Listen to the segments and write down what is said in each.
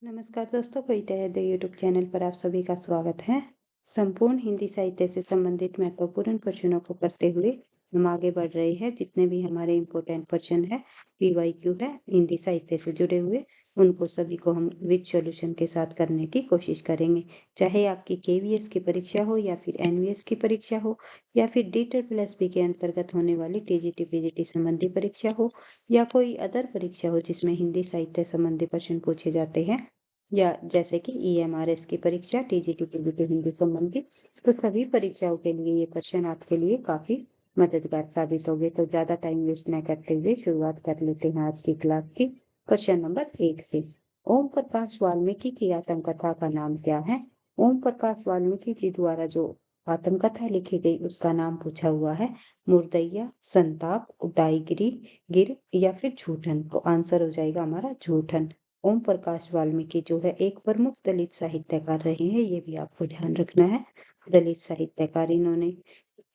नमस्कार दोस्तों, कविता है यूट्यूब चैनल पर आप सभी का स्वागत है। संपूर्ण हिंदी साहित्य से संबंधित महत्वपूर्ण प्रश्नों को करते हुए हम आगे बढ़ रहे हैं। जितने भी हमारे इम्पोर्टेंट प्रश्न है, पीवाईक्यू है हिंदी साहित्य से जुड़े हुए, उनको सभी को हम विद सॉल्यूशन के साथ करने की कोशिश करेंगे। चाहे आपकी केवीएस की परीक्षा हो या फिर एनवीएस की परीक्षा हो या फिर DEET के अंतर्गत होने वाली टीजीटी पीजीटी संबंधी परीक्षा हो या कोई अदर परीक्षा हो जिसमें हिंदी साहित्य संबंधी प्रश्न पूछे जाते हैं, या जैसे कि ईएमआरएस की परीक्षा, टीजीटी पीजीटी हिंदी संबंधी, तो सभी परीक्षाओं के लिए ये क्वेश्चन आपके लिए काफी मददगार साबित होंगे। तो ज्यादा टाइम वेस्ट न करते हुए शुरुआत कर लेते हैं आज की क्लास की क्वेश्चन नंबर 1 से। ओम प्रकाश वाल्मीकि की आत्मकथा का नाम क्या है? ओम प्रकाश वाल्मीकि जी द्वारा जो आत्मकथा लिखी गई उसका नाम पूछा हुआ है मुर्दैया, संताप, उदाईगिरी गिर या फिर झूठन। तो आंसर हो जाएगा हमारा झूठन। ओम प्रकाश वाल्मीकि जो है एक प्रमुख दलित साहित्यकार रहे हैं, ये भी आपको ध्यान रखना है। दलित साहित्यकार, इन्होंने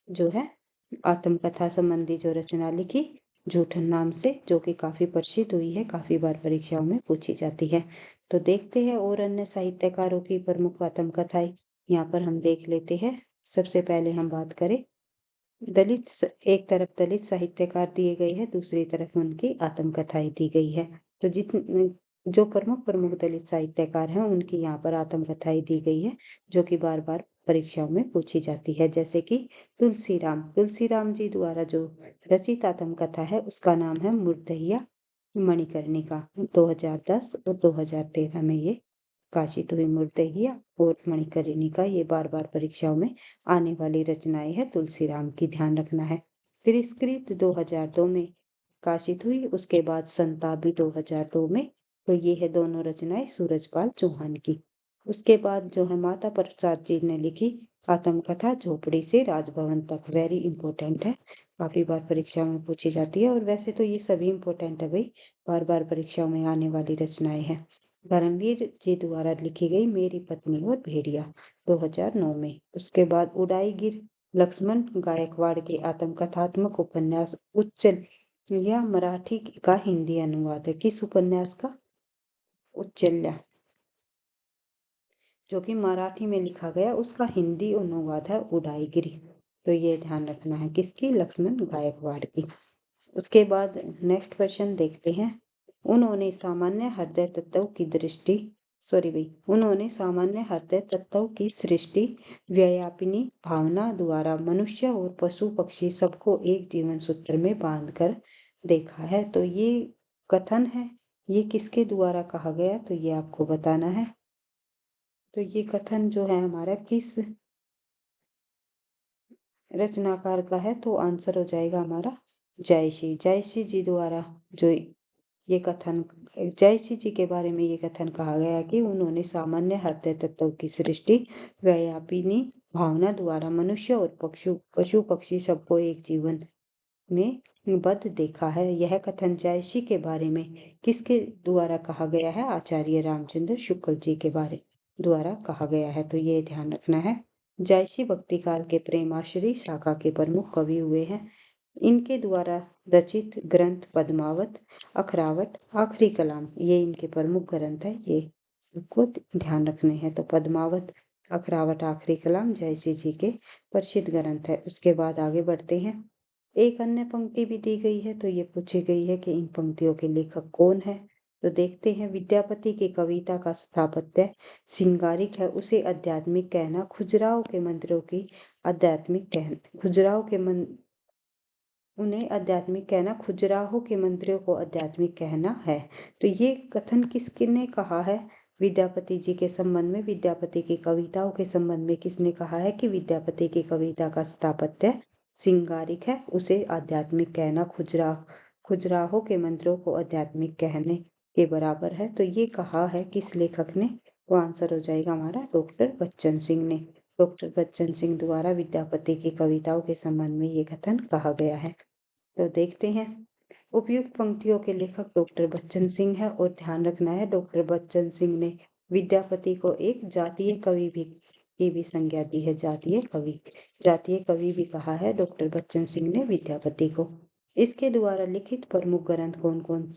जो है आत्मकथा संबंधी जो रचना लिखी झूठन नाम से, जो कि काफी प्रसिद्ध हुई है, काफी बार परीक्षाओं में पूछी जाती है। तो देखते हैं और अन्य साहित्यकारों की प्रमुख आत्मकथाएं यहाँ पर हम देख लेते हैं। सबसे पहले हम बात करें एक तरफ दलित साहित्यकार दिए गए हैं, दूसरी तरफ उनकी आत्मकथाएं दी गई है। तो जो प्रमुख प्रमुख दलित साहित्यकार हैं उनकी यहाँ पर आत्मकथाएं दी गई है, जो कि बार बार परीक्षाओं में पूछी जाती है। जैसे कि तुलसीराम जी द्वारा जो रचित आत्मकथा है उसका नाम है मुर्दैया मणिकर्णिका। 2010 और 2013 में ये काशित हुई मुर्दैया और मणिकर्णिका, ये बार बार परीक्षाओं में आने वाली रचनाएं है, तुलसीराम की ध्यान रखना है। तिरस्कृत 2002 में काशित हुई, उसके बाद संताप भी 2002 में। तो ये है दोनों रचनाएं सूरजपाल चौहान की। उसके बाद जो है माता प्रसाद जी ने लिखी आत्मकथा झोपड़ी से राजभवन तक, वेरी इंपॉर्टेंट है, काफी बार परीक्षा में पूछी जाती है। और वैसे तो ये सभी इंपॉर्टेंट है भाई, बार बार परीक्षाओं में आने वाली रचनाएं हैं। धर्मवीर जी द्वारा लिखी गई मेरी पत्नी और भेड़िया 2009 में। उसके बाद उड़ाईगिर लक्ष्मण गायकवाड़ के आत्मकथात्मक उपन्यास उच्चल, यह मराठी का हिंदी अनुवाद है। किस उपन्यास का? उच्चल्या, जो कि मराठी में लिखा गया, उसका हिंदी अनुवाद है उड़ाईगिरी। तो ये ध्यान रखना है, किसकी? लक्ष्मण गायकवाड़ की। उसके बाद नेक्स्ट क्वेश्चन देखते हैं। उन्होंने सामान्य हृदय तत्व की दृष्टि उन्होंने सामान्य हृदय तत्व की सृष्टि व्यापिनी भावना द्वारा मनुष्य और पशु पक्षी सबको एक जीवन सूत्र में बांधकर देखा है। तो ये कथन है, ये किसके द्वारा कहा गया? तो ये आपको बताना है। तो ये कथन जो है हमारा किस रचनाकार का है? तो आंसर हो जाएगा हमारा जयश्री जी द्वारा जो ये कथन, जयश्री जी के बारे में ये कथन कहा गया कि उन्होंने सामान्य हृदय तत्व की सृष्टि व्यापिनी भावना द्वारा मनुष्य और पशु पक्षी सबको एक जीवन में बद्ध देखा है। यह कथन जयश्री के बारे में किसके द्वारा कहा गया है? आचार्य रामचंद्र शुक्ल जी के बारे द्वारा कहा गया है। तो ये ध्यान रखना है। जयश्री भक्ति काल के प्रेमाश्रयी शाखा के प्रमुख कवि हुए हैं। इनके द्वारा रचित ग्रंथ पद्मावत, अखरावट, आखिरी कलाम, ये इनके प्रमुख ग्रंथ है, ये आपको ध्यान रखने हैं। तो पद्मावत, अखरावट, आखिरी कलाम जयश्री जी के प्रसिद्ध ग्रंथ है। उसके बाद आगे बढ़ते हैं। एक अन्य पंक्ति भी दी गई है, तो ये पूछी गई है कि इन पंक्तियों के लेखक कौन है? तो देखते हैं। विद्यापति की कविता का स्थापत्य श्रृंगारिक है, उसे आध्यात्मिक कहना खुजराहो के मंदिरों की आध्यात्मिक कहना खुजराहो के मन उन्हें आध्यात्मिक कहना खुजराहो के मंत्रियों को आध्यात्मिक कहना है। तो ये कथन किसने कहा है? विद्यापति जी के संबंध में, विद्यापति की कविताओं के संबंध में किसने कहा है कि विद्यापति की कविता का स्थापत्य श्रृंगारिक है, उसे आध्यात्मिक कहना खुजराहो के मंत्रों को आध्यात्मिक कहने के बराबर है। तो ये कहा है किस लेखक ने? तो आंसर हो जाएगा हमारा डॉक्टर बच्चन सिंह ने। डॉक्टर बच्चन सिंह द्वारा विद्यापति की कविताओं के संबंध में ये कथन कहा गया है। तो देखते हैं। उपयुक्त पंक्तियों के लेखक डॉक्टर बच्चन सिंह है, और ध्यान रखना है डॉक्टर बच्चन सिंह ने विद्यापति को एक जातीय कवि भी की भी संज्ञा दी है। जातीय कवि भी कहा है डॉक्टर बच्चन सिंह ने विद्यापति को। इसके द्वारा लिखित प्रमुख ग्रंथ कौन कौन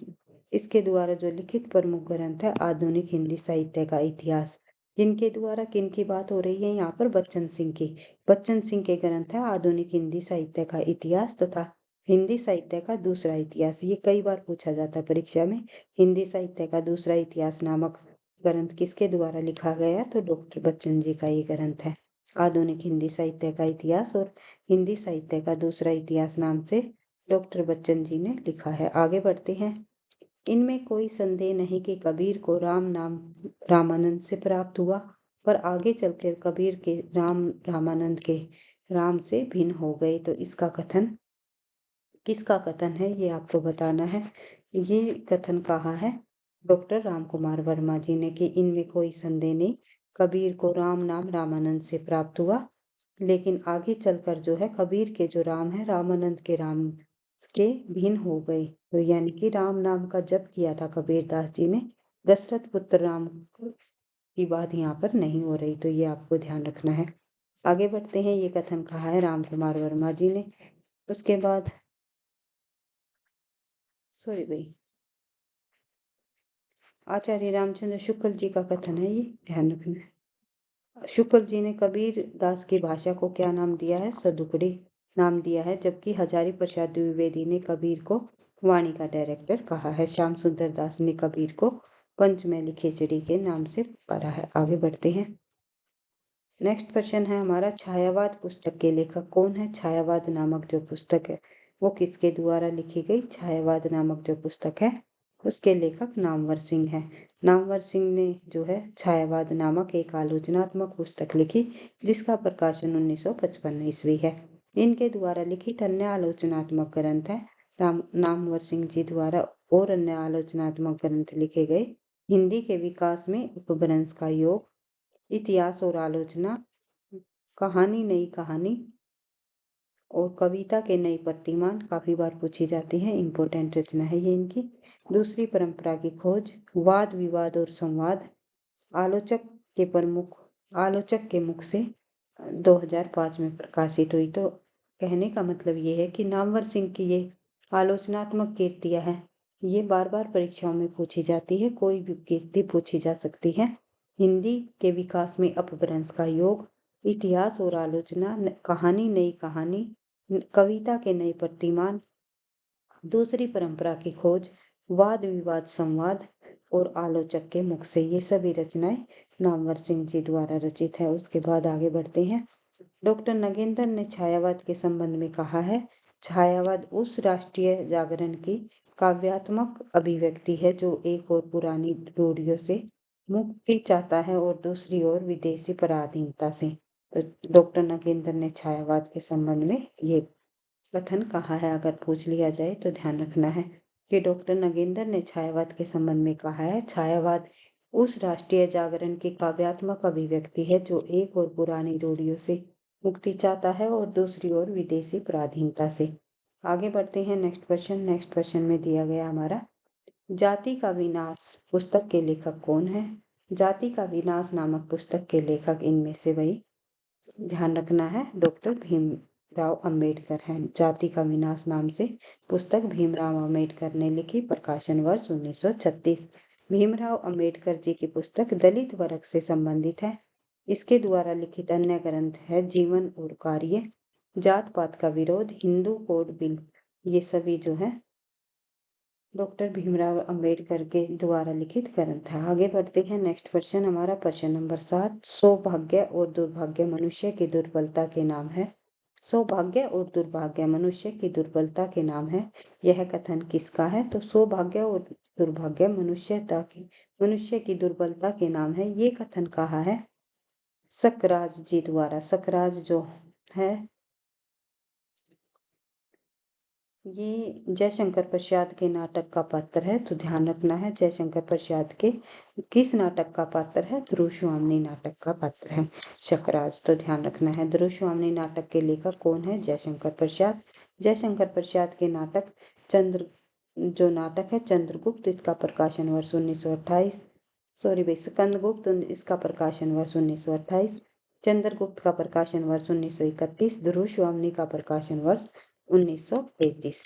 इसके द्वारा जो लिखित प्रमुख ग्रंथ है आधुनिक हिंदी साहित्य का इतिहास। जिनके द्वारा किन की बात हो रही है यहाँ पर? बच्चन सिंह की। बच्चन सिंह के ग्रंथ है आधुनिक हिंदी साहित्य का इतिहास तथा हिंदी साहित्य का दूसरा इतिहास। ये कई बार पूछा जाता है परीक्षा में। हिंदी साहित्य का दूसरा इतिहास नामक ग्रंथ किसके द्वारा लिखा गया? तो डॉक्टर बच्चन जी का ये ग्रंथ है। आधुनिक हिंदी साहित्य का इतिहास और हिंदी साहित्य का दूसरा इतिहास नाम से डॉक्टर बच्चन जी ने लिखा है। आगे बढ़ते हैं। इनमें कोई संदेह नहीं कि कबीर को राम नाम रामानंद से प्राप्त हुआ, पर आगे चलकर कबीर के राम रामानंद के राम से भिन्न हो गए। तो इसका कथन किसका कथन है ये आपको बताना है। ये कथन कहा है डॉक्टर राम कुमार वर्मा जी ने कि इनमें कोई संदेह नहीं, कबीर को राम नाम रामानंद से प्राप्त हुआ, लेकिन आगे चलकर जो है कबीर के जो राम है रामानंद के राम के भिन्न हो गए। तो यानी कि राम नाम का जप किया था कबीर दास जी ने, दशरथ पुत्र राम की बात यहाँ पर नहीं हो रही। तो ये आपको ध्यान रखना है। आगे बढ़ते हैं। ये कथन कहा है राम कुमार वर्मा जी ने। उसके बाद सॉरी भाई, आचार्य रामचंद्र शुक्ल जी का कथन है, ये ध्यान रखना है। शुक्ल जी ने कबीर दास की भाषा को क्या नाम दिया है? सदुकड़ी नाम दिया है, जबकि हजारी प्रसाद द्विवेदी ने कबीर को वाणी का डायरेक्टर कहा है। श्याम सुंदर दास ने कबीर को पंचमैली खिचड़ी के नाम से पुकारा है। आगे बढ़ते हैं। नेक्स्ट क्वेश्चन है हमारा, छायावाद पुस्तक के लेखक कौन है? छायावाद नामक जो पुस्तक है वो किसके द्वारा लिखी गई? छायावाद नामक जो पुस्तक है उसके लेखक नामवर सिंह है। नामवर सिंह ने जो है छायावाद नामक एक आलोचनात्मक पुस्तक लिखी, जिसका प्रकाशन 1955 ईस्वी है। इनके द्वारा लिखित अन्य आलोचनात्मक ग्रंथ है नामवर सिंह जी द्वारा और अन्य आलोचनात्मक ग्रंथ लिखे गए। हिंदी के विकास में उपभ्रंश का योग, इतिहास और आलोचना, कहानी नई कहानी और कविता के नई प्रतिमान काफी बार पूछी जाती है। इंपॉर्टेंट रचना है ये इनकी। दूसरी परंपरा की खोज, वाद विवाद और संवाद, आलोचक के मुख से 2005 में प्रकाशित हुई। तो कहने का मतलब ये है कि नामवर सिंह की ये आलोचनात्मक कृतियां हैं, ये बार बार परीक्षाओं में पूछी जाती है। कोई भी कृति पूछी जा सकती है। हिंदी के विकास में अपभ्रंश का योग, इतिहास और आलोचना, कहानी नई कहानी, कविता के नए प्रतिमान, दूसरी परंपरा की खोज, वाद विवाद संवाद और आलोचक के मुख से, ये सभी रचनाएं नामवर सिंह जी द्वारा रचित है। उसके बाद आगे बढ़ते हैं। डॉक्टर नगेंद्र ने छायावाद के संबंध में कहा है, छायावाद उस राष्ट्रीय जागरण की काव्यात्मक अभिव्यक्ति है जो एक और पुरानी रूढ़ियों से मुक्ति चाहता है और दूसरी ओर विदेशी पराधीनता से। तो डॉक्टर नगेंद्र ने छायावाद के संबंध में ये कथन कहा है। अगर पूछ लिया जाए तो ध्यान रखना है कि डॉक्टर नगेंद्र ने छायावाद के संबंध में कहा है, छायावाद उस राष्ट्रीय जागरण की काव्यात्मक अभिव्यक्ति है जो एक और पुरानी रूढ़ियों से मुक्ति चाहता है और दूसरी ओर विदेशी पराधीनता से। आगे बढ़ते हैं। नेक्स्ट क्वेश्चन में दिया गया हमारा, जाति का विनाश पुस्तक के लेखक कौन है? जाति का विनाश नामक पुस्तक के लेखक इनमें से वही ध्यान रखना है डॉक्टर भीमराव अंबेडकर हैं। जाति का विनाश नाम से पुस्तक भीमराव अंबेडकर ने लिखी, प्रकाशन वर्ष 1936। भीमराव अंबेडकर जी की पुस्तक दलित वर्ग से संबंधित है। इसके द्वारा लिखित अन्य ग्रंथ है जीवन और कार्य, जात पात का विरोध, हिंदू कोड बिल, ये सभी जो है डॉक्टर भीमराव अंबेडकर के द्वारा लिखित ग्रंथ है। आगे बढ़ते हैं। नेक्स्ट क्वेश्चन हमारा प्रश्न नंबर 7, सौभाग्य और दुर्भाग्य मनुष्य की दुर्बलता के नाम है। सौभाग्य और दुर्भाग्य मनुष्य की दुर्बलता के नाम है। यह कथन किसका है? तो सौभाग्य और दुर्भाग्य मनुष्य की दुर्बलता के नाम है। ये कथन कहा है सकराज जी द्वारा। सकराज जो है ये जयशंकर प्रसाद के नाटक का पात्र है। तो ध्यान रखना है, जयशंकर प्रसाद के किस नाटक का पात्र है? ध्रुवस्वामिनी नाटक का पात्र है शकराज। तो ध्यान रखना है, ध्रुवस्वामिनी नाटक के लेखक कौन है? जयशंकर प्रसाद। जयशंकर प्रसाद के नाटक जो नाटक है चंद्रगुप्त, इसका प्रकाशन वर्ष 1928। सॉरी भाई, स्कंदगुप्त, इसका प्रकाशन वर्ष 1928। चंद्रगुप्त का प्रकाशन वर्ष 1931। ध्रुवस्वामिनी का प्रकाशन वर्ष 1933।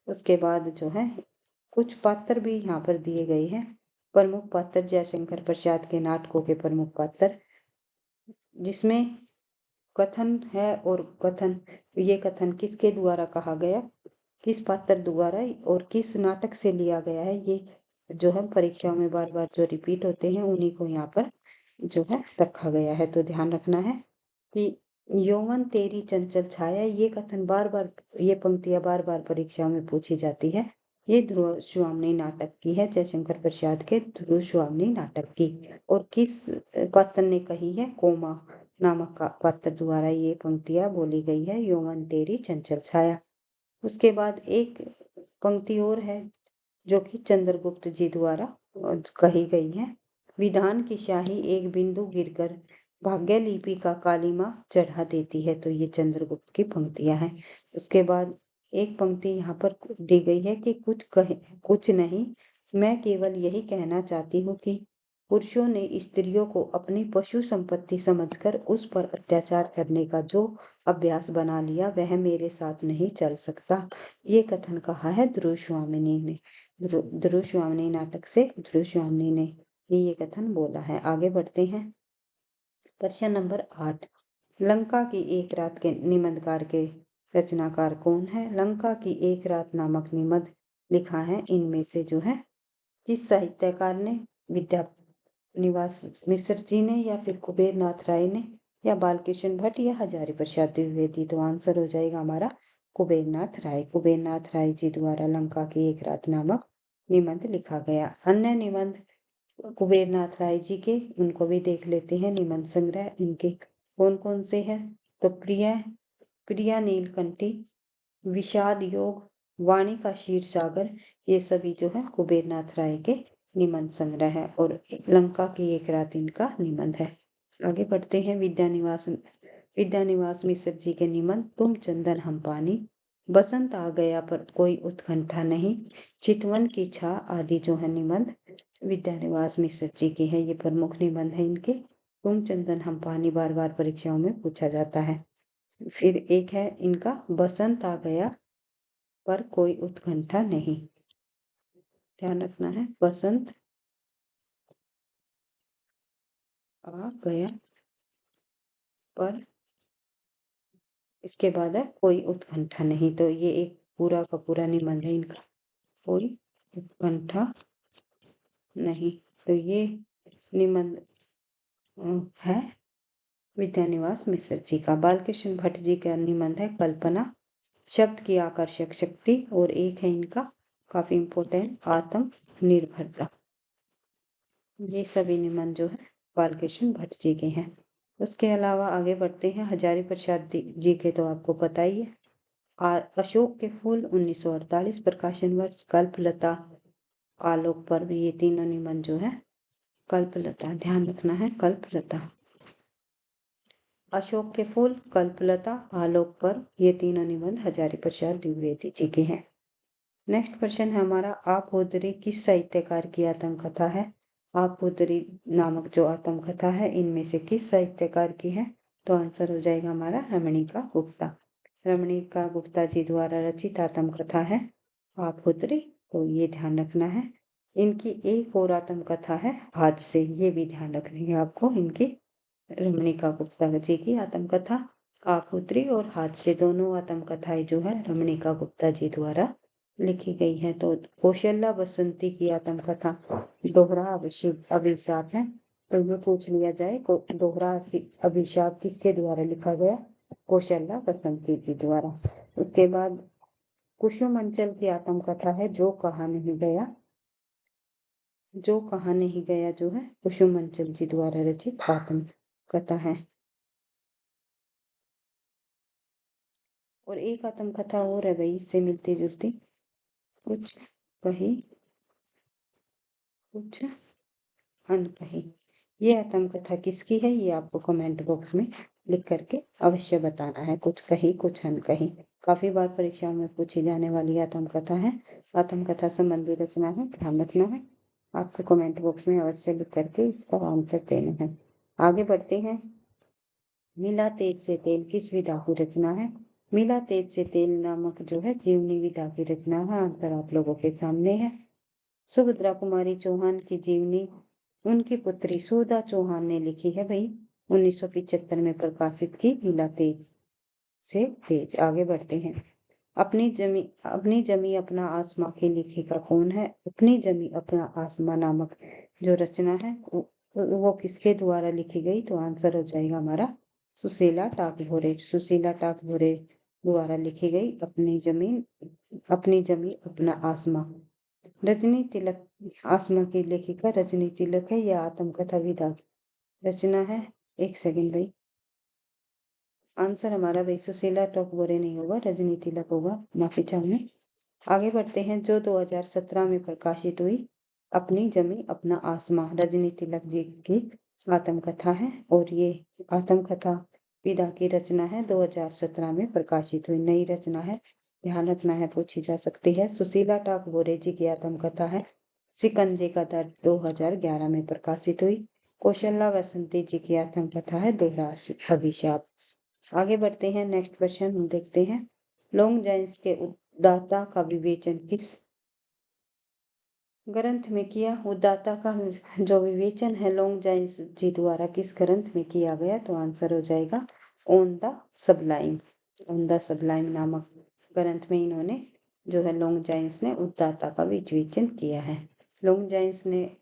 उसके बाद जो है कुछ पात्र भी यहाँ पर दिए गए हैं। प्रमुख पात्र जयशंकर प्रसाद के नाटकों के प्रमुख पात्र, जिसमें कथन है और ये कथन किसके द्वारा कहा गया, किस पात्र द्वारा और किस नाटक से लिया गया है, ये जो है परीक्षाओं में बार बार जो रिपीट होते हैं उन्हीं को यहाँ पर जो है रखा गया है। तो ध्यान रखना है कि यौवन तेरी चंचल छाया, ये कथन बार बार, ये पंक्तियां बार बार परीक्षाओं में पूछी जाती है। ये ध्रुव स्वामिनी नाटक की है, जयशंकर प्रसाद के ध्रुव स्वामिनी नाटक की। और किस पात्र ने कही है, कोमा नामक का पात्र द्वारा ये पंक्तियां बोली गई है, यौवन तेरी चंचल छाया। उसके बाद एक पंक्ति और है जो कि चंद्रगुप्त जी द्वारा कही गई है। विधान की शाही एक बिंदु गिरकर भाग्य लिपि का कालीमा चढ़ा देती है। तो ये चंद्रगुप्त की पंक्तियां हैं। उसके बाद एक पंक्ति यहाँ पर दी गई है कि कुछ नहीं, मैं केवल यही कहना चाहती हूँ कि पुरुषों ने स्त्रियों को अपनी पशु संपत्ति समझकर उस पर अत्याचार करने का जो अभ्यास बना लिया वह मेरे साथ नहीं चल सकता। ये कथन कहा है ध्रुव स्वामिनी ने। ध्रुव स्वामिनी नाटक से ध्रुव स्वामिनी ने ये कथन बोला है। आगे बढ़ते हैं। प्रश्न नंबर 8, लंका की एक रात के निबंधकार के रचनाकार कौन है? लंका की एक रात नामक निबंध लिखा है इनमें से जो है किस साहित्यकार ने? विद्या निवास मिश्र जी ने, या फिर कुबेर नाथ राय ने, या बालकृष्ण भट्ट, या हजारी प्रसाद द्विवेदी। तो आंसर हो जाएगा हमारा कुबेर नाथ राय। कुबेर नाथ राय जी द्वारा लंका की एक रात नामक निबंध लिखा गया। अन्य निबंध कुबेर नाथ राय जी के, उनको भी देख लेते हैं। निबंध संग्रह इनके कौन कौन से हैं? तो प्रिया नीलकंठी, विषाद योग, वाणी का क्षीर सागर, ये सभी जो है कुबेर नाथ राय के निबंध संग्रह है। और लंका की एक रात इनका निबंध है। आगे बढ़ते हैं। विद्यानिवास मिश्र जी के निबंध, तुम चंदन हम पानी, बसंत आ गया पर कोई उत्कंठा नहीं, चितवन की छा आदि जो है निबंध विद्यानिवास मिश्र जी के हैं। ये प्रमुख निबंध है इनके। तुम चंदन हम पानी बार बार परीक्षाओं में पूछा जाता है। फिर एक है इनका बसंत आ गया पर कोई उत्कंठा नहीं। ध्यान रखना है, बसंत आ गया पर, इसके बाद है कोई उत्कंठा नहीं। तो ये एक पूरा का पूरा निबंध है इनका, कोई उत्कंठा नहीं। तो ये निबंध है विद्यानिवास मिश्र जी का। बालकृष्ण भट्ट जी का निबंध है कल्पना, शब्द की आकर्षक शक्ति, और एक है इनका काफी इंपॉर्टेंट, आत्मनिर्भरता। ये सभी निबंध जो है बालकृष्ण भट्ट जी के हैं। उसके अलावा आगे बढ़ते हैं। हजारी प्रसाद जी के तो आपको पता ही है। अशोक के फूल 1948, प्रकाशन वर्ष कल्पलता, आलोक पर्व, ये तीनों निबंध जो है कल्पलता, ध्यान रखना है कल्पलता। अशोक के फूल, कल्पलता, आलोक पर्व, ये तीनों निबंध हजारी प्रसाद द्विवेदी जी के हैं। नेक्स्ट क्वेश्चन है हमारा, आपोदरी किस साहित्यकार की आत्मकथा है? आपोदरी नामक जो आत्मकथा है इनमें से किस साहित्यकार की है? तो आंसर हो जाएगा हमारा रमणीका गुप्ता। रमणीका गुप्ता जी द्वारा रचित आत्मकथा है आपोदरी। तो ये ध्यान रखना है। इनकी एक और आत्मकथा है हाथ से, ये भी ध्यान रखनी है आपको। इनकी रमणीका गुप्ता जी की आत्मकथा आपूत्री और हाथ से, दोनों आत्मकथाएं जो है रमणीका गुप्ता जी द्वारा लिखी गई है। तो कौशल्या बसंती की आत्मकथा दोहरा अभिशाप है। तो ये पूछ लिया जाए, दोहरा अभिशाप किसके द्वारा लिखा गया? कौशल्या बसंती जी द्वारा। उसके बाद कुसुम अंचल की आत्मकथा है जो कहा नहीं गया। जो कहा नहीं गया जो है कुसुम अंचल जी द्वारा रचित आत्मकथा है। और एक आत्मकथा और है भाई इससे मिलती जुलती, कुछ कही कुछ अनकही। ये आत्मकथा किसकी है? ये आपको कमेंट बॉक्स में लिख करके अवश्य बताना है। कुछ कही कुछ अनकही काफी बार परीक्षा में पूछी जाने वाली आत्मकथा है। आत्मकथा संबंधी रचना है, ध्यान रखना है। आपको कमेंट बॉक्स में अवश्य लिख करके इसका आंसर देना है। आगे बढ़ते हैं। मिला तेज से तेल किस विधा की रचना है? मिला तेज से तेल नामक जो है जीवनी विधा की रचना है। आंसर आप लोगों के सामने है। सुभद्रा कुमारी चौहान की जीवनी उनकी पुत्री सुधा चौहान ने लिखी है भाई। 1975 में प्रकाशित की। लीला तेज से तेज। आगे बढ़ते हैं। अपनी जमी अपना आसमां की लेखिका कौन है? अपनी जमी अपना आसमां नामक जो रचना है वो किसके द्वारा लिखी गई? तो आंसर हो जाएगा हमारा सुशीला टागोरे। सुशीला टागोरे द्वारा लिखी गई अपनी जमी अपना आसमां। रजनी तिलक आसमां की लेखिका रजनी तिलक है या आत्मकथा विधा की रचना है? एक सेकंड भाई। आंसर हमारा भाई सुशीला टागोरे नहीं होगा, रजनी तिलक होगा। माफी चाहूंगी। आगे बढ़ते हैं। जो 2017 में प्रकाशित हुई अपनी जमी अपना आसमां रजनी तिलक जी की आत्मकथा है और ये आत्मकथा विधा की रचना है। 2017 में प्रकाशित हुई नई रचना है, ध्यान रखना है, पूछी जा सकती है। सुशीला टागोरे जी की आत्मकथा है शिकंजे का दर्द। 2011 में प्रकाशित हुई। कौशल्या वसंती जी की आत्मकथा है दोहरा अभिशाप। आगे बढ़ते हैं। नेक्स्ट क्वेश्चन हम देखते हैं। लॉन्ग जाइंस के उद्दाता का विवेचन किस ग्रंथ में किया? उद्दाता का जो विवेचन है लॉन्ग जाइंस जी द्वारा किस ग्रंथ में किया गया? तो आंसर हो जाएगा on the Sublime. On the Sublime नामक ग्रंथ में इन्होंने जो है लॉन्ग जाइंस ने उद्दाता का विवेचन किया है। लॉन्ग जाइंस ने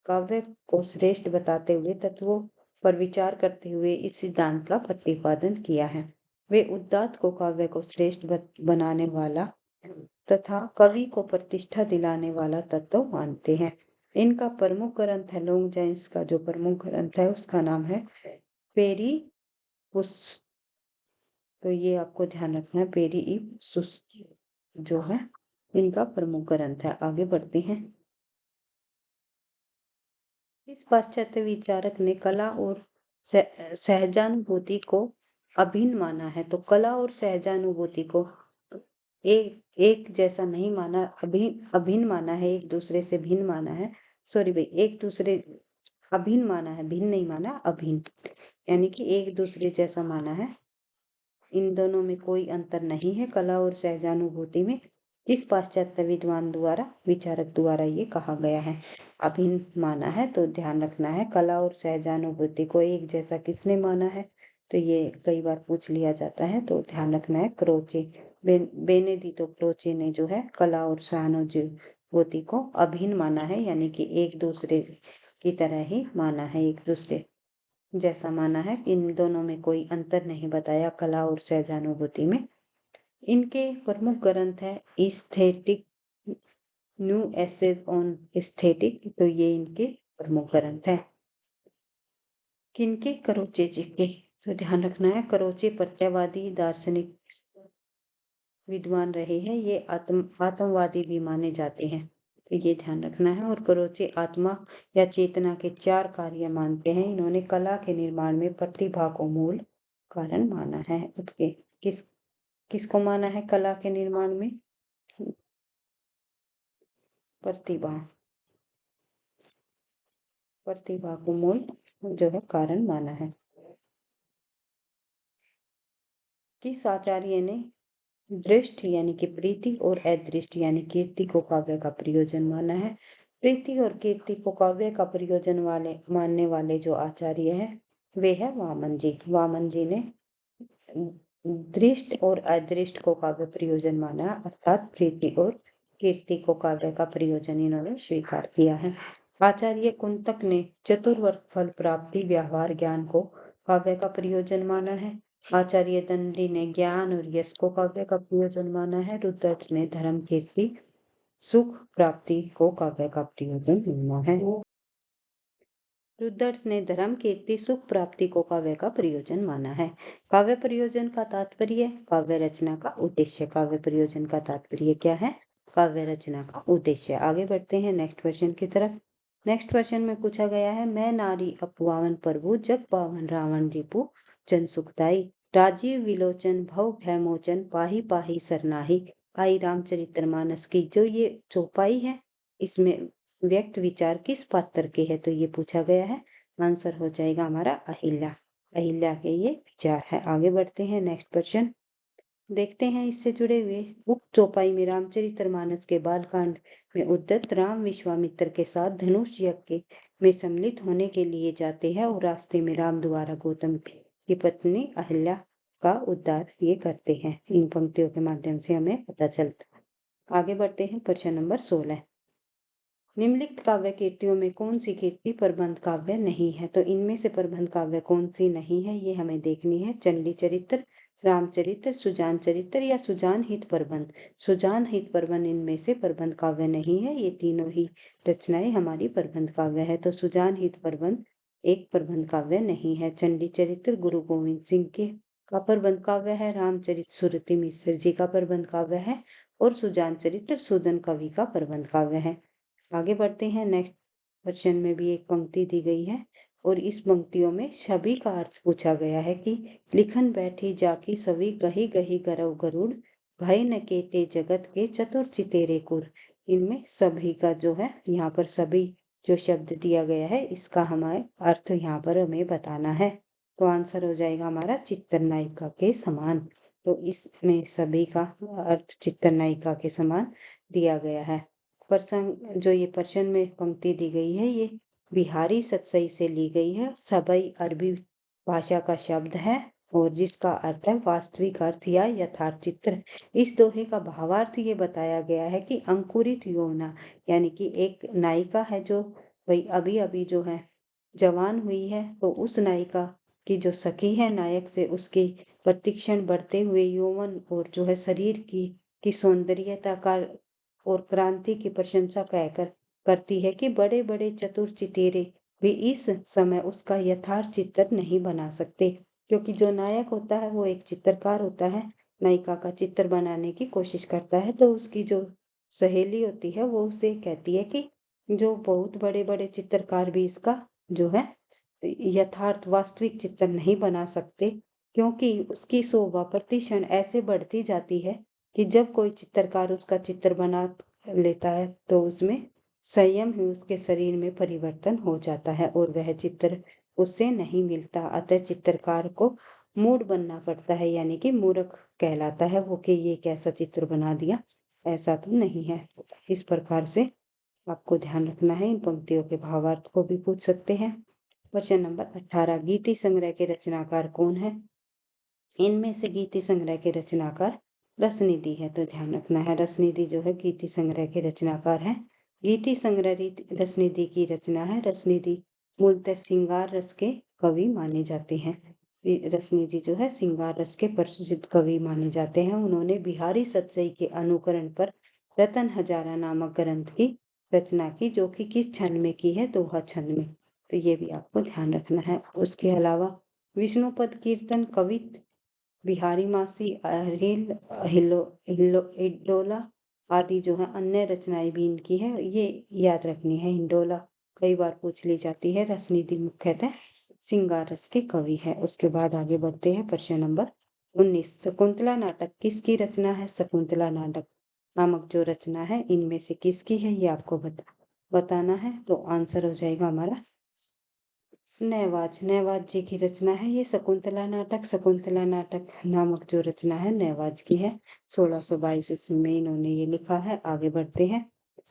काव्य को श्रेष्ठ बताते हुए तत्वों पर विचार करते हुए इस सिद्धांत का प्रतिपादन किया है। वे उद्दात को काव्य को श्रेष्ठ बनाने वाला तथा कवि को प्रतिष्ठा दिलाने वाला तत्व मानते हैं। इनका प्रमुख ग्रंथ है लॉन्ग जाइंस का जो प्रमुख ग्रंथ है उसका नाम है पेरिपुस। तो ये आपको ध्यान रखना है, पेरिपुस जो है इनका प्रमुख ग्रंथ है। आगे बढ़ते हैं। इस पाश्चात्य विचारक ने कला और सहजानुभूति को अभिन्न माना है। तो कला और सहजानुभूति को एक जैसा नहीं माना, अभिन्न माना है, एक दूसरे से भिन्न माना है। सॉरी भाई, एक दूसरे अभिन्न माना है, भिन्न नहीं माना, अभिन्न, यानी कि एक दूसरे जैसा माना है। इन दोनों में कोई अंतर नहीं है कला और सहजानुभूति में। इस पाश्चात्य विद्वान द्वारा विचारक द्वारा ये कहा गया है, अभिन्न माना है। तो ध्यान रखना है कला और सहजानुभूति को एक जैसा किसने माना है? तो ये कई बार पूछ लिया जाता है, तो ध्यान रखना है क्रोचे। बेनेडिटो क्रोचे ने जो है कला और सहानुभूति को अभिन्न माना है, यानी कि एक दूसरे की तरह ही माना है, एक दूसरे जैसा माना है। इन दोनों में कोई अंतर नहीं बताया कला और सहजानुभूति में। इनके प्रमुख ग्रंथ है aesthetic, new essays on aesthetic. तो ये इनके प्रमुख ग्रंथ है। किनके? करोचे जी के। तो ध्यान रखना है करोचे प्रत्ययवादी दार्शनिक विद्वान रहे हैं। ये आत्मवादी भी माने जाते हैं, तो ये ध्यान रखना है। और करोचे आत्मा या चेतना के 4 कार्य मानते हैं। इन्होंने कला के निर्माण में प्रतिभा को मूल कारण माना है। उसके किसको माना है कला के निर्माण में? प्रतिभा को मूल जो है कारण माना है। किस आचार्य ने दृष्ट यानी कि प्रीति और अदृष्ट यानी कीर्ति को काव्य का प्रयोजन माना है? प्रीति और कीर्ति को काव्य का प्रयोजन मानने वाले जो आचार्य हैं वे है वामन जी। वामन जी ने दृष्ट और अदृष्ट को काव्य प्रयोजन माना, अर्थात प्रीति और कीर्ति को काव्य का प्रयोजन इन्होंने स्वीकार किया है। आचार्य कुंतक ने चतुर्वर्ग फल प्राप्ति व्यवहार ज्ञान को काव्य का प्रयोजन माना है। आचार्य दंडी ने ज्ञान और यश को काव्य का प्रयोजन माना है। रुद्रट ने धर्म कीर्ति सुख प्राप्ति को काव्य का प्रयोजन माना है। रुद्रट ने धर्म कीर्ति सुख प्राप्ति को काव्य का प्रयोजन माना है। काव्य प्रयोजन का तात्पर्य, काव्य रचना का उद्देश्य। काव्य प्रयोजन का तात्पर्य क्या है? काव्य रचना का उद्देश्य। आगे बढ़ते हैं नेक्स्ट क्वेश्चन की तरफ। नेक्स्ट क्वेश्चन में पूछा गया है, मैं नारी अपवावन प्रभु जग पावन रावण रिपु जन सुखदाई राजीव विलोचन भव भय मोचन पाही पाही सरनाही आई रामचरितमानस की। जो ये चौपाई है इसमें व्यक्त विचार किस पात्र के है? तो ये पूछा गया है। आंसर हो जाएगा हमारा अहिल्या। अहिल्या के ये विचार है। आगे बढ़ते हैं नेक्स्ट क्वेश्चन। देखते हैं इससे जुड़े हुए। उक्त चौपाई में रामचरितमानस के बालकांड में उद्धत राम विश्वामित्र के साथ धनुष यज्ञ में सम्मिलित होने के लिए जाते हैं और रास्ते में राम द्वारा गौतम की पत्नी अहिल्या का उद्धार ये करते हैं। इन पंक्तियों के माध्यम से हमें पता चलता है। आगे बढ़ते हैं। प्रश्न नंबर 16। निम्नलिखित काव्य कीर्तियों में कौन सी कीर्ति प्रबंध काव्य नहीं है? तो इनमें से प्रबंध काव्य कौन सी नहीं है ये हमें देखनी है। चंडी चरित्र, रामचरित्र, सुजान चरित्र या सुजान हित प्रबंध। सुजान हित प्रबंध इनमें से प्रबंध काव्य नहीं है। ये तीनों ही रचनाएं हमारी प्रबंध काव्य है। तो सुजान हित प्रबंध एक प्रबंध काव्य नहीं है। चंडी चरित्र गुरु गोविंद सिंह के का प्रबंध काव्य है। रामचरित सुरति मिश्र जी का प्रबंध काव्य है और सुजान चरित्र सूदन कवि का प्रबंध काव्य है। आगे बढ़ते हैं। नेक्स्ट क्वेश्चन में भी एक पंक्ति दी गई है और इस पंक्तियों में सभी का अर्थ पूछा गया है कि लिखन बैठी जाकी सभी गही गही गरव गरुड़ भय न केते जगत के चतुर चितेरे कुर। इनमें सभी का जो है यहाँ पर सभी जो शब्द दिया गया है इसका हमारे अर्थ यहाँ पर हमें बताना है। तो आंसर हो जाएगा हमारा चित्तरनायिका के समान। तो इसमें सभी का अर्थ चित्तरनायिका के समान दिया गया है। प्रसंग जो ये प्रश्न में पंक्ति दी गई है ये बिहारी सतसई से ली गई है। सबई अरबी भाषा का शब्द है और जिसका अर्थ है वास्तविक अर्थ या यथार्थ चित्र। इस दोहे का भावार्थ ये बताया गया है कि अंकुरित यौवना यानी कि एक नायिका है जो वही अभी अभी जो है जवान हुई है, तो उस नायिका की जो सखी है नायक से उसकी प्रतिक्षण बढ़ते हुए यौवन और जो है शरीर की सौंदर्यता का और क्रांति की प्रशंसा कहकर करती है कि बड़े बड़े चतुर चितेरे भी इस समय उसका यथार्थ चित्र नहीं बना सकते। क्योंकि जो नायक होता है वो एक चित्रकार होता है, नायिका का चित्र बनाने की कोशिश करता है, तो उसकी जो सहेली होती है वो उसे कहती है कि जो बहुत बड़े बड़े चित्रकार भी इसका जो है यथार्थ वास्तविक चित्र नहीं बना सकते। क्योंकि उसकी शोभा प्रतिक्षण ऐसे बढ़ती जाती है कि जब कोई चित्रकार उसका चित्र बना लेता है तो उसमें संयम ही उसके शरीर में परिवर्तन हो जाता है और वह चित्र उससे नहीं मिलता। अतः चित्रकार को मूड बनना पड़ता है, यानी कि मूर्ख कहलाता है वो कि ये कैसा चित्र बना दिया, ऐसा तो नहीं है। इस प्रकार से आपको ध्यान रखना है। इन पंक्तियों के भावार्थ को भी पूछ सकते हैं। प्रश्न नंबर 18। गीति संग्रह के रचनाकार कौन है? इनमें से गीति संग्रह के रचनाकार रसनिधि है। तो ध्यान रखना है रसनिधि जो है गीति संग्रह के रचनाकार है। गीति संग्रह रसनिधि की रचना है। रसनिधि मूलतः श्रृंगार रस के कवि माने जाते हैं। रसनिधि जो है श्रृंगार रस के प्रसिद्ध कवि माने जाते हैं। उन्होंने बिहारी सतसई के अनुकरण पर रतन हजारा नामक ग्रंथ की रचना की, जो कि किस छंद में की है? दोहा छंद में। तो ये भी आपको ध्यान रखना है। उसके अलावा विष्णुपद कीर्तन, कवित, बिहारी मासी, अहिल हिलो हिलो हिंडोला आदि जो है अन्य रचनाएं भी इनकी है, ये याद रखनी है। हिंडोला कई बार पूछ ली जाती है। रसनिधि मुख्यतः श्रृंगार रस के कवि है। उसके बाद आगे बढ़ते हैं। प्रश्न नंबर 19। शकुंतला नाटक किसकी रचना है? शकुंतला नाटक नामक जो रचना है इनमें से किसकी है ये आपको बताना है। तो आंसर हो जाएगा हमारा नैवाज जी की रचना है ये शकुंतला नाटक। शकुंतला नाटक नामक जो रचना है नैवाज की है। 1622 ईस्वी में इन्होंने ये लिखा है। आगे बढ़ते हैं।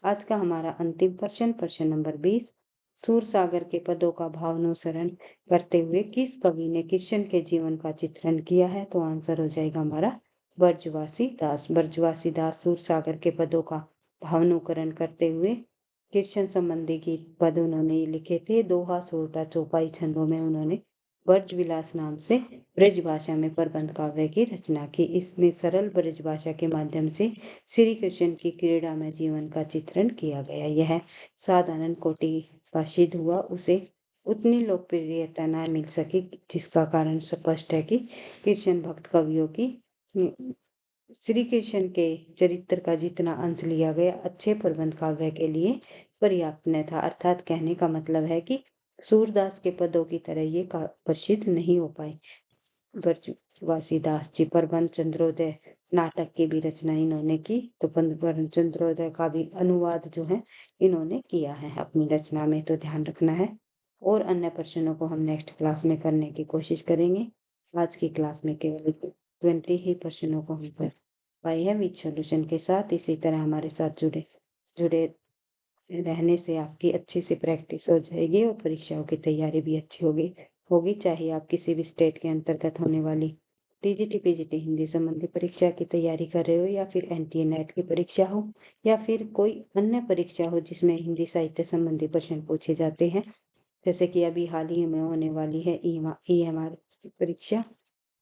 आज का हमारा अंतिम प्रश्न, प्रश्न नंबर 20। सूरसागर के पदों का भावानुसरण करते हुए किस कवि ने कृष्ण के जीवन का चित्रण किया है? तो आंसर हो जाएगा हमारा ब्रजवासी दास। ब्रजवासी दास सूरसागर के पदों का भावानुकरण करते हुए कृष्ण संबंधी गीत पद उन्होंने लिखे थे। दोहा, सोरठा, चौपाई छंदों में उन्होंने ब्रज विलास नाम से ब्रज भाषा में प्रबंध काव्य की रचना की। इसमें सरल ब्रज भाषा के माध्यम से श्री कृष्ण की क्रीड़ा में जीवन का चित्रण किया गया। यह साधारण कोटि का सिद्ध हुआ, उसे उतनी लोकप्रियता न मिल सकी, जिसका कारण स्पष्ट है कि कृष्ण भक्त कवियों की श्री कृष्ण के चरित्र का जितना अंश लिया गया अच्छे प्रबंध काव्य के लिए पर्याप्त न था। अर्थात कहने का मतलब है कि सूरदास के पदों की तरह ये प्रसिद्ध नहीं हो पाए। ब्रजवासी दास जी प्रबंध चंद्रोदय नाटक की भी रचना इन्होंने की। तो प्रबंध चंद्रोदय का भी अनुवाद जो है इन्होंने किया है अपनी रचना में। तो ध्यान रखना है। और अन्य प्रश्नों को हम नेक्स्ट क्लास में करने की कोशिश करेंगे। आज की क्लास में केवल 20 ही प्रश्नों को हम कर पाए हैं विद सॉल्यूशन के साथ। इसी तरह हमारे साथ जुड़े जुड़े रहने से आपकी अच्छे से प्रैक्टिस हो जाएगी और परीक्षाओं की तैयारी भी अच्छी होगी। चाहे आप किसी भी स्टेट के अंतर्गत होने वाली टीजीटी पीजीटी हिंदी संबंधी परीक्षा की तैयारी कर रहे हो, या फिर एनटीए नेट की परीक्षा हो, या फिर कोई अन्य परीक्षा हो जिसमें हिंदी साहित्य संबंधी प्रश्न पूछे जाते हैं, जैसे कि अभी हाल ही में होने वाली है ईएमआर की परीक्षा,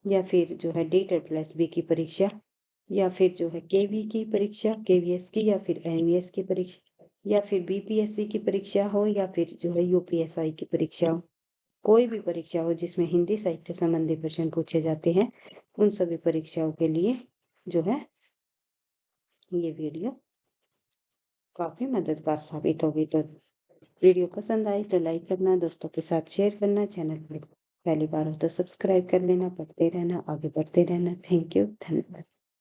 या फिर जो है DSSB की परीक्षा, या फिर जो है केवी की परीक्षा, केवीएस की, या फिर एनवीएस की परीक्षा, या फिर बीपीएससी की परीक्षा हो, या फिर जो है यूपीएसआई की परीक्षा हो। कोई भी परीक्षा हो जिसमें हिंदी साहित्य संबंधी प्रश्न पूछे जाते हैं, उन सभी परीक्षाओं के लिए जो है ये वीडियो काफी मददगार साबित होगी। तो वीडियो पसंद आई तो लाइक करना, दोस्तों के साथ शेयर करना, चैनल पर पहली बार हो तो सब्सक्राइब कर लेना, पढ़ते रहना, आगे बढ़ते रहना। थैंक यू, धन्यवाद।